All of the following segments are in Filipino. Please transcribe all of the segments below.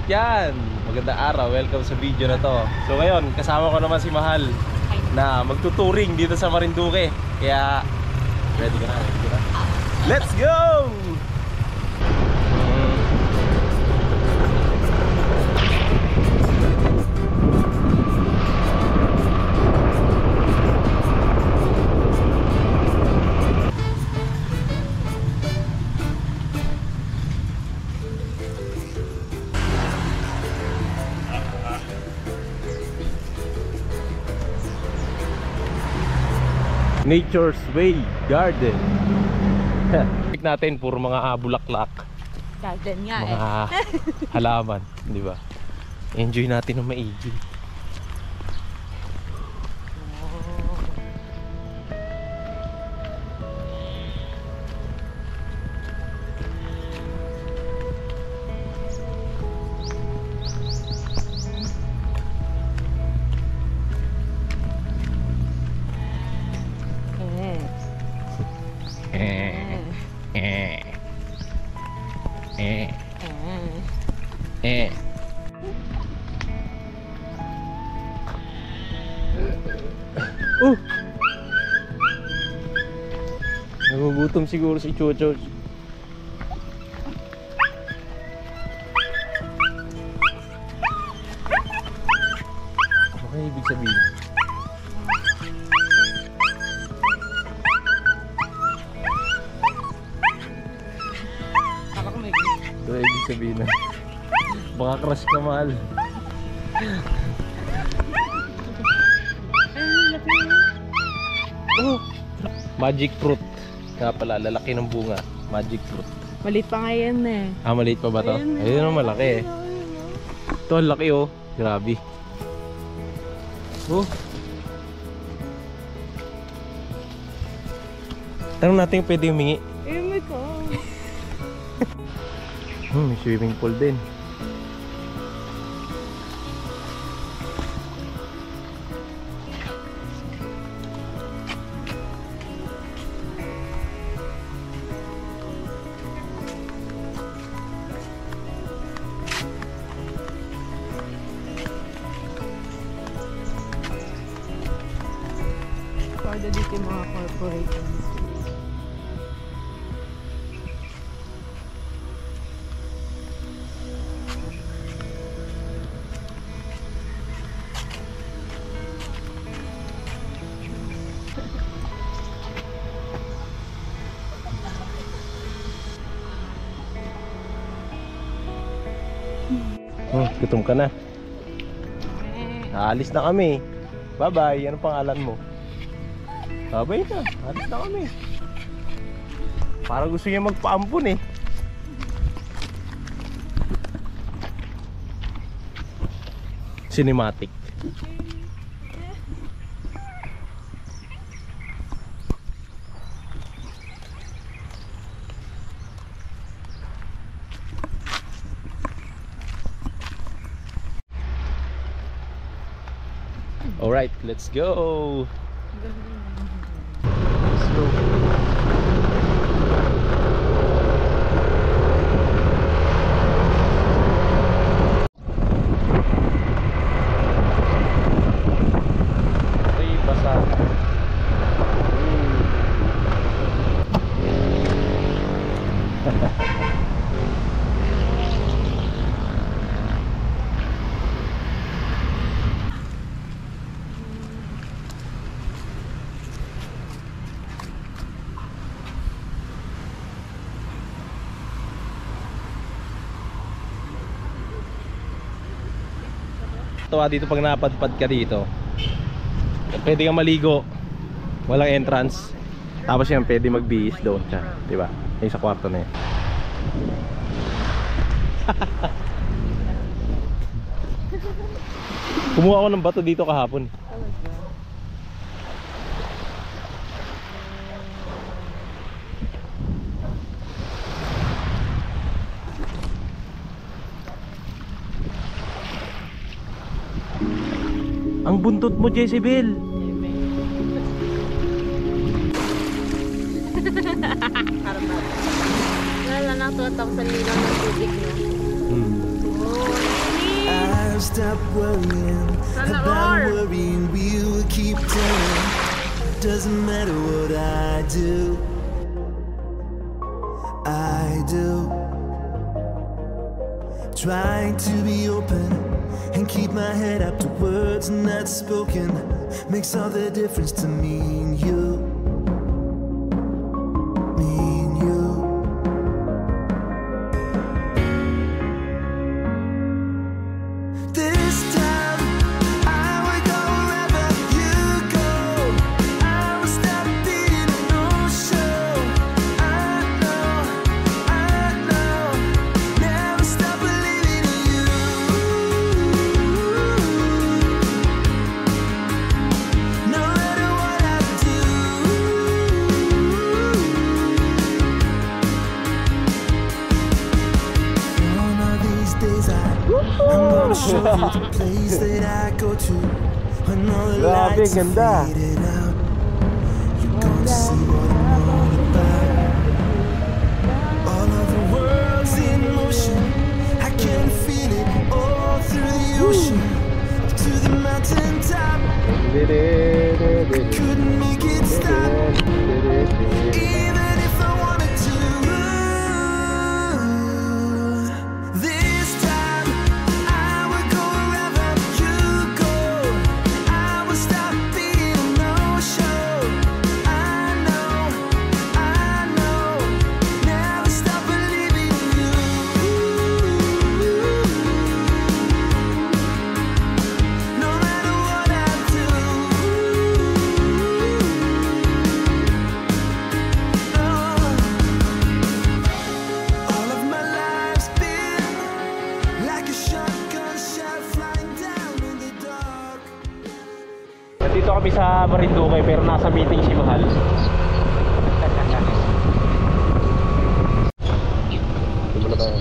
yan! Magandang araw, welcome sa video na to. So ngayon, kasama ko naman si Mahal na magtuturing dito sa Marinduque. Kaya, ready ka na? Let's go! Nature's Way Garden. Check natin, puro mga bulaklak. Garden nga mga halaman, di ba? Enjoy natin ng maigi. Nagugutom siguro si Chucho. Ano kaya ibig sabihin? Ito ay ibig sabihin na baka crush ka, Mahal. Oh, magic fruit. Kaya pala, lalaki ng bunga. Magic fruit. Maliit pa nga yan eh. Ah, maliit pa ba to? Ayun ang malaki eh. Ito, ang laki oh. Grabe. Oh. Tanong natin kung pwede humingi. Oh my God. May swimming pool din. Pwede dito yung mga corporate. Gutom ka na. Aalis na kami. Bye-bye. Ano pangalan mo? Bye-bye na. Aalis na kami. Parang gusto niya magpaampun eh. Cinematic. Alright, let's go! Let's go! Ay, basa. Dito pag napadpad ka dito, pwede kang maligo, walang entrance. Tapos yan, pwede magbihis doon siya, di ba? Yung sa kwarto na yan. Kumuha ako ng bato dito kahapon. Ang buntot mo, Jezebel. Wala na tuwatak sa lilang ng tubig, no? Oh, stop worrying about worrying. We will keep telling. Doesn't matter what I do. I do. Trying to be open and keep my head up to words not spoken. Makes all the difference to me and you. Me and you. This time I will go wherever you go. I will stop being a no-show. I know, never stop believing in you. No matter what I do. One of these days I'm gonna show you the place that I go to. When all the Grabe, lights are ganda. faded out, you're gonna see what I'm all about. All of the world's in motion, I can feel it all through the ocean. Up to the mountaintop, couldn't make it stop. Even if I wanted to. This time I will go wherever you go. I will stop being a no-show. I know, never stop believing in you. No matter what I do. All of my life's been like a shotgun shell flying down in the dark. Nandito kami sa Marinduque pero nasa meeting si Mahal. Tumula tayo.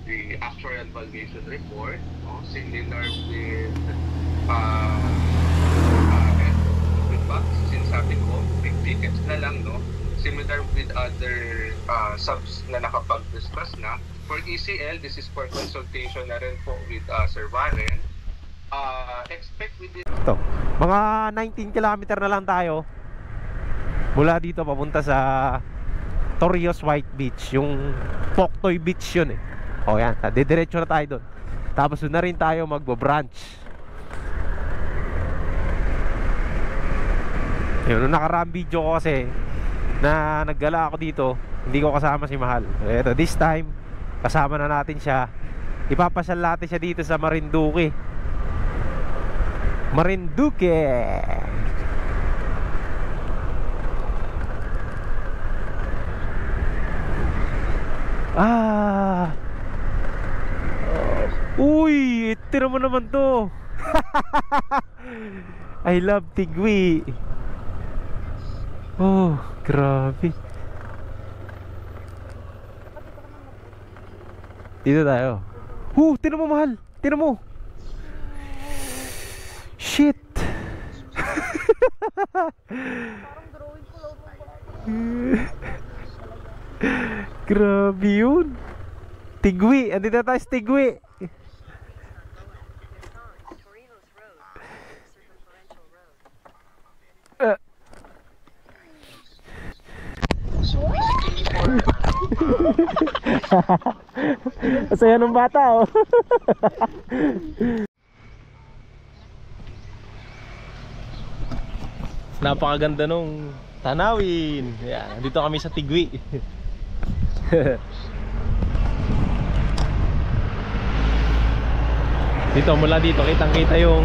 The actual valuation report, similar with feedback, sinasabi ko, big tickets na lang, no? Similar with other subs na nakapag-discuss na. For ECL, this is for consultation na rin po with Sir Warren. Expect within Ito, mga 19 kilometer na lang tayo mula dito papunta sa Torrijos White Beach. Yung Poktoy Beach yun eh. O yan, didiretso na tayo doon. Tapos doon na rin tayo magbo-branch. Yun, nung nakaraang video ko kasi na naggala ako dito, hindi ko kasama si Mahal. Ito, this time kasama na natin siya. Ipapasyal natin siya dito sa Marinduque. Ah. Uy, tira mo naman to. I love Tigwi. Oh, grabe. Dito tayo. Tira mo, Mahal. Tira mo. Shit. Grabe yun. Tigwi. Andito na tayo sa Tigwi. Masaya ng bata, oh. Napakaganda nung tanawin. Yan, dito kami sa Tigwi. Dito, mula dito kitang-kita yung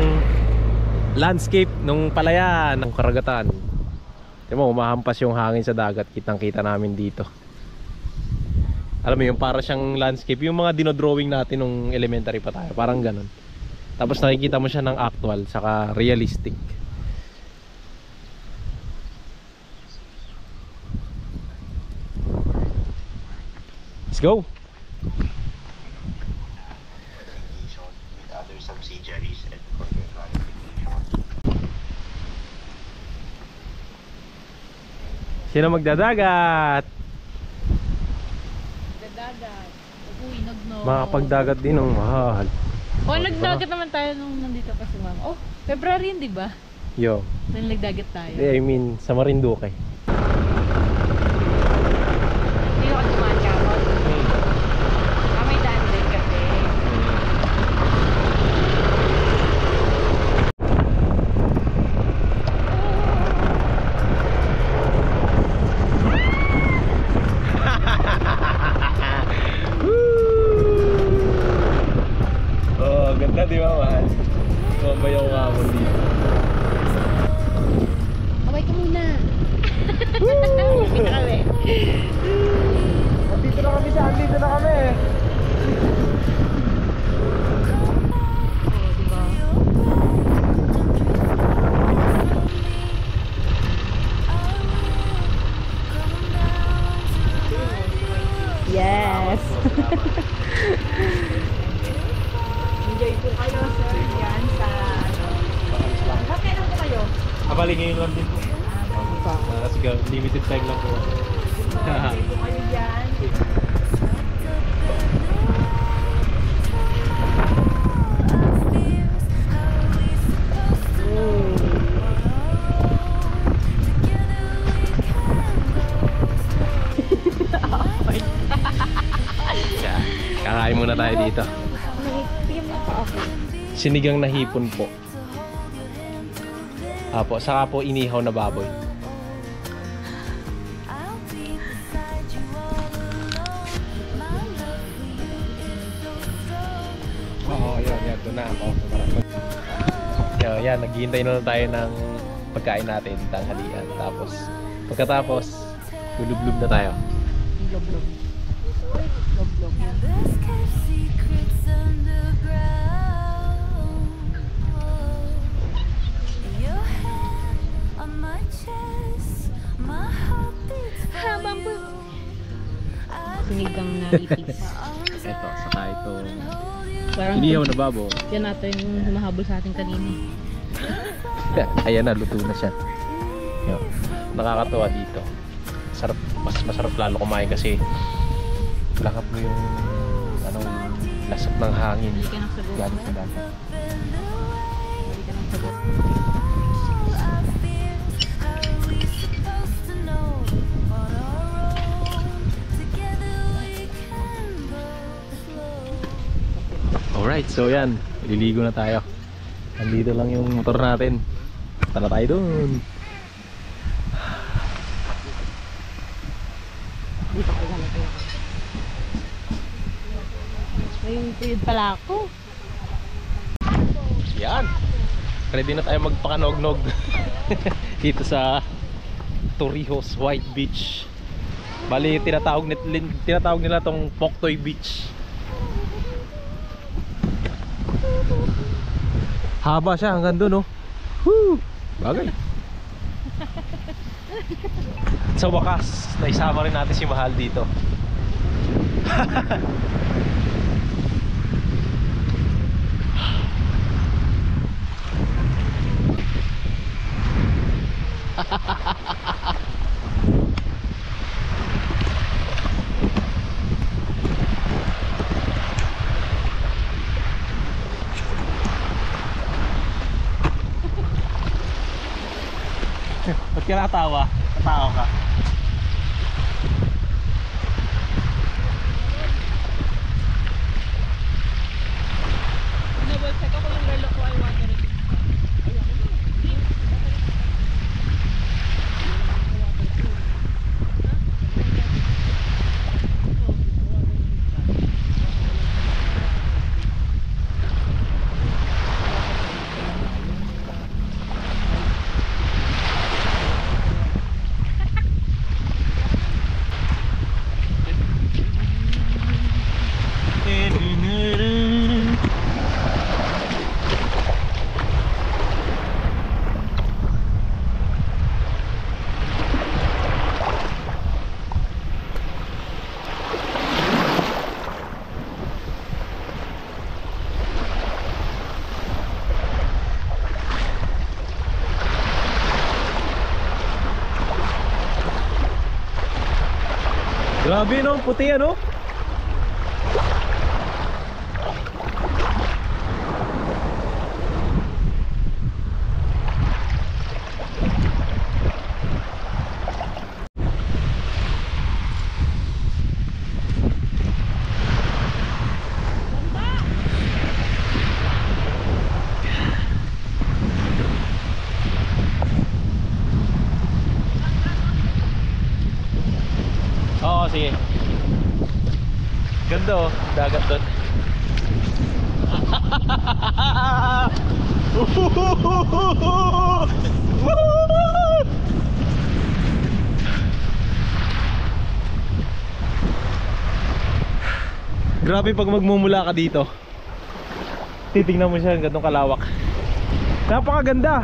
landscape nung palayan ng karagatan. Tingnan mo, umahampas yung hangin sa dagat. Kitang-kita namin dito. Alam mo yung para siyang landscape, yung mga dinodrawing natin nung elementary pa tayo, parang ganun. Tapos nakikita mo siya ng actual saka realistic. Let's go. with other subsidiaries and Sino magdadagat? dagat. Uy, nagno. Makapagdagat din ang mahal. Oh, nagdagat naman tayo nung nandito pa si Mama. Oh, February yun, di ba? Yo. Nung nagdagat tayo. I mean, sa Marinduque. Hindi ako tumatawag. May daan din kasi. Oh, ganda di ba, mahal? Mabayaw nga ako dito. Kaway ka muna. Kaway. Andito na kami andito na kami. Oh, di ba? Yes. Enjoy po kayo, sir. Yan sa kailan po kayo? Abali ngayon lang din po. Sige, limited time lang po. Enjoy po kayo dyan. Kakain muna tayo dito. Nag-PM na pa ako. Sinigang na hipon po. Apo, saka po inihaw na baboy. Oo, yan, doon na ako. Yan, naghihintay na lang tayo ng pagkain natin, tanghalian. Tapos, pagkatapos, lulublob na tayo. Loblog. Loblog yan. Habang po. Sinigang na itis. Ito, saka itong Parang inihaw na babo. yan natin yung humahabol sa atin kanina. Ayan na, luto na siya. Yo, nakakatuwa dito. Sarap, masarap lalo kumain kasi lakap mo yung lasap ng hangin. Hindi ka nang sagot. Galing sa dagat. Hindi ka nang sagot. Alright, so yan. Ililigo na tayo. Nandito lang yung motor natin. Tara tayo dun. Dito ko lang ito. May tuyod pala ako. Yan. Ready na tayo magpakanog-nog. Dito sa Torrijos White Beach. Bali, tinatawag nila tong Poktoy Beach. Haba siya hanggang doon, oh. Woo! Bagay. Sa wakas, naisama rin natin si Mahal dito. Ba't ka natawa? Natawa ka? Nabagsak ako yung relo ko ay water. Grabe no, puti ano? Oo, sige. Ganda oh, dagat doon. Grabe pag magmumula ka dito. Titingnan mo siya, ganitong kalawak. Napakaganda.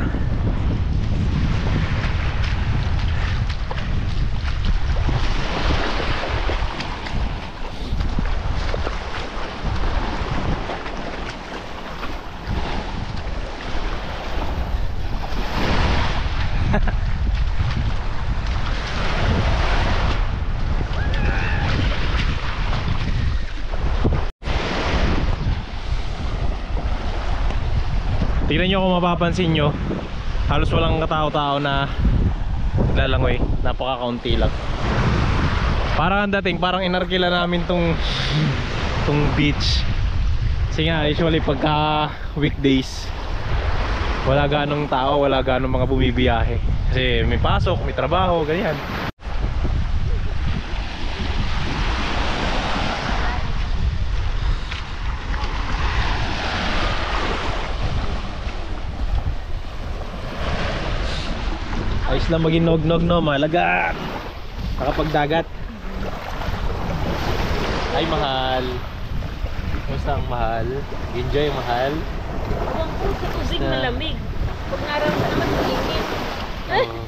Tingnan nyo kung mapapansin nyo, halos walang katao-tao na lalangoy. Napaka-kaunti lang. Parang ang dating, parang inarkila namin tong beach. Kasi nga usually pagka weekdays wala ganong tao, wala ganong mga bumibiyahe. Kasi may pasok, may trabaho, ganyan. Ayos lang maging nog-nog no, malaga. Nakapagdagat. Ay mahal. Kumusta ang mahal? Enjoy mahal? Huwag po sa tubig Basta- malamig. Pag naramdaman mo init. Oo.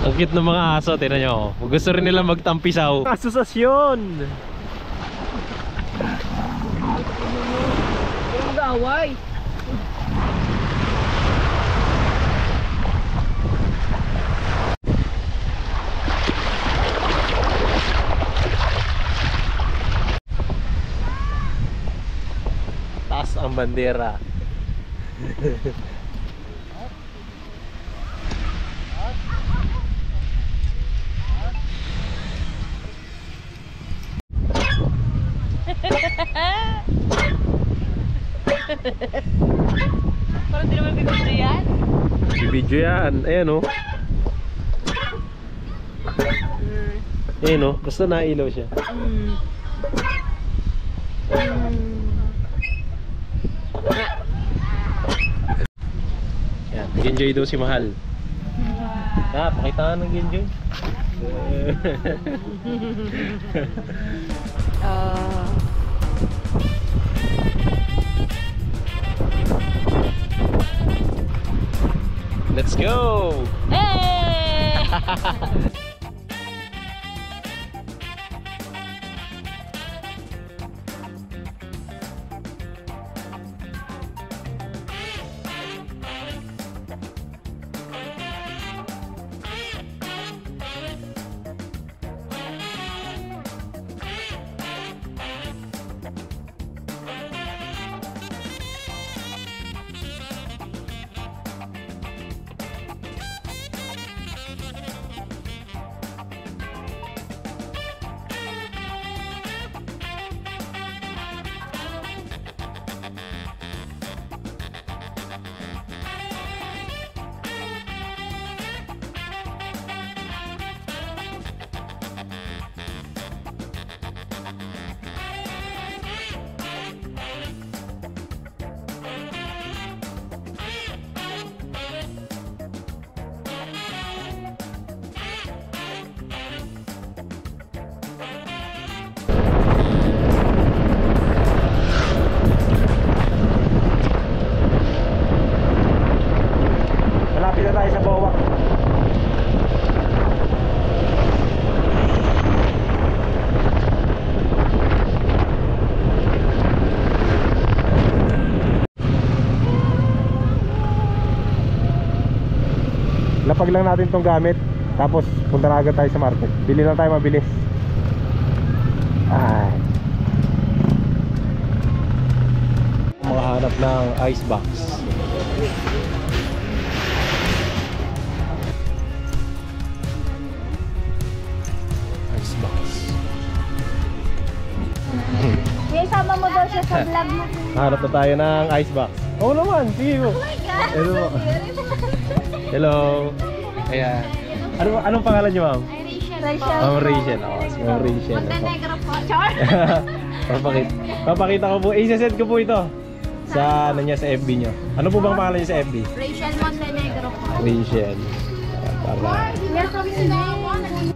Ang cute ng mga aso, tingnan nyo. Gusto rin nila magtampisaw. Asosasyon! Yung gaway. Taas ang bandera. Parang di naman bibidyo yan. Video yan. Ayan o. Ayan o. Basta nailaw siya. Yan. Nag-enjoy daw si Mahal. Pakita nga nag-enjoy. Let's go! Hey! Malapit na tayo sa Bawak. Lapag lang natin tong gamit, tapos punta na agad tayo sa market. Bili lang tayo mabilis. Ay. Makahanap ng ice box. Ice box. Kuya, sama mo daw siya sa vlog mo. Hanap na tayo ng ice box. Oo naman, sige mo. Oh my God! Hello po. Hello. Ayan. Anong pangalan niyo, ma'am? Rachel. Ma'am Rachel. Oo, si Ma'am Rachel. Montenegro po. Char! Papakita ko po. I-send ko po ito sa ano niya, sa FB niyo. Ano po bang pangalan niya sa FB? Rachel Montenegro po. Rachel. Welcome to me.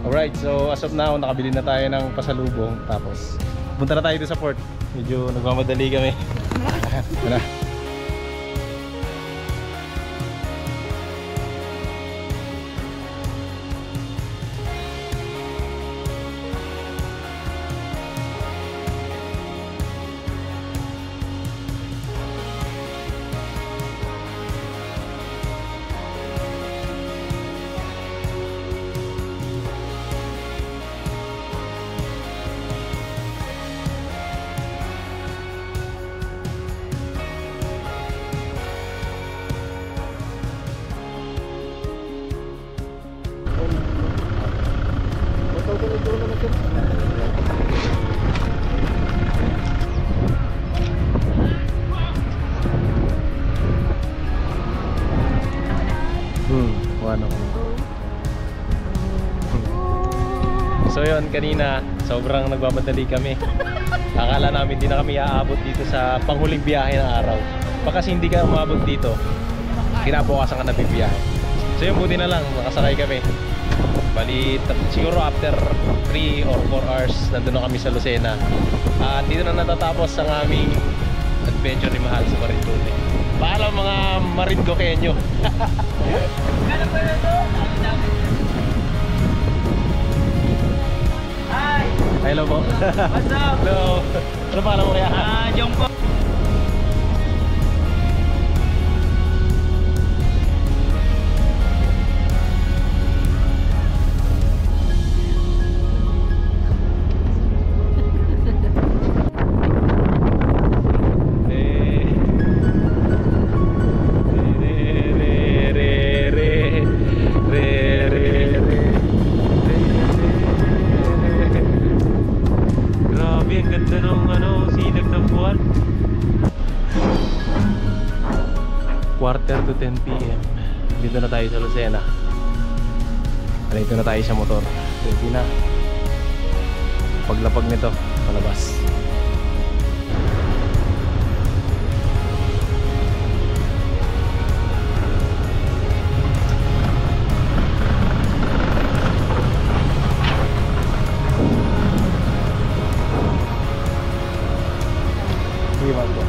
Alright, so as of now, nakabili na tayo ng pasalubong. Tapos, punta na tayo dito sa port. Medyo nagmamadali kami. Tara. Ano. So yun, kanina sobrang nagmamadali kami. Akala namin hindi na kami aabot dito sa panghuling biyahe ng araw. Baka kasi hindi ka umabot dito, kinabukasan ka na bibiyahe. So yun, buti na lang, nakasakay kami. Bali, siguro after 3 or 4 hours nandun na kami sa Lucena. At dito na natatapos ang aming adventure ni Mahal sa Marinduque. Paalam mga Marinduqueño. Hi! Hello po. What's up? Hello. Ano pa mo kaya? Jong po. Quarter to 10 PM. Dito na tayo sa Lucena. Dito na tayo sa motor. Ready na. Paglapag nito, palabas. Sige, mag-go.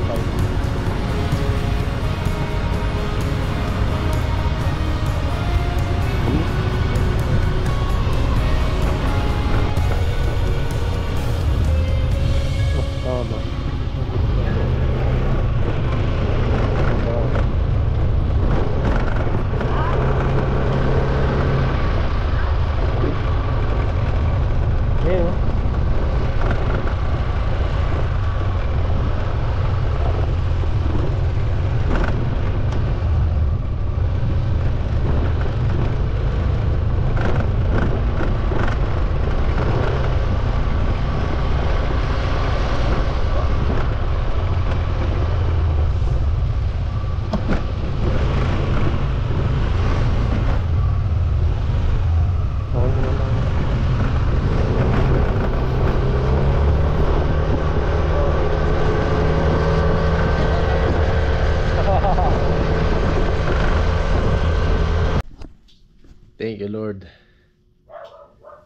Thank you, Lord.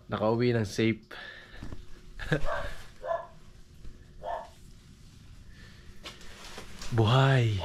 Nakauwi ng safe. Buhay.